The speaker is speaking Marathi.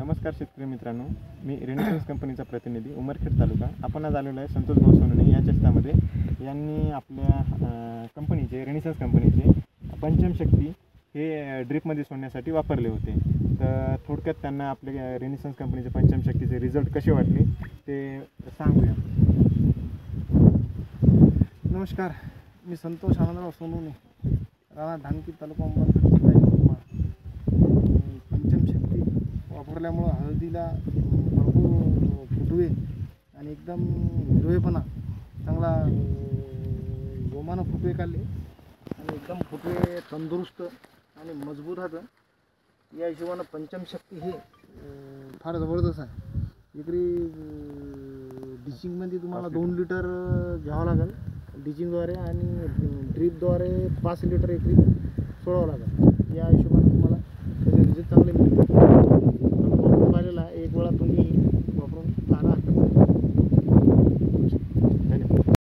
नमस्कार शेतकरी मित्रांनो, मी रेनेसन्स कंपनीचा प्रतिनिधी उमरखेड तालुका. आपण आज आलेलो आहे संतोष भाऊ सोनवणे या शेतामध्ये. यांनी आपल्या कंपनीचे रेनेसन्स कंपनीचे पंचम शक्ती हे ड्रिपमध्ये सोडण्यासाठी वापरले होते. तर थोडक्यात त्यांना आपल्या रेनेसन्स कंपनीचे पंचम शक्तीचे रिझल्ट कसे वाटले ते सांगूया. नमस्कार, मी संतोष आनंदराव सोनवणे, राणा ढांकी तालुका उमरखेड जिल्हा यवतमाळ. पंचम शक्ती वापरल्यामुळं हळदीला भरपूर फुटवे आणि एकदम हिरवेपणा चांगला जोमानं फुटवे काढले आणि एकदम फुटवे तंदुरुस्त आणि मजबूत होतं. या हिशोबानं पंचम शक्ती हे फार जबरदस्त आहे. एकरी डिचिंगमध्ये तुम्हाला 2 लिटर घ्यावं लागेल डिचिंगद्वारे आणि ड्रीपद्वारे 5 लिटर एकरी सोडावं लागेल. या हिशोबाने तुम्हाला त्याचे रिझल्ट चांगले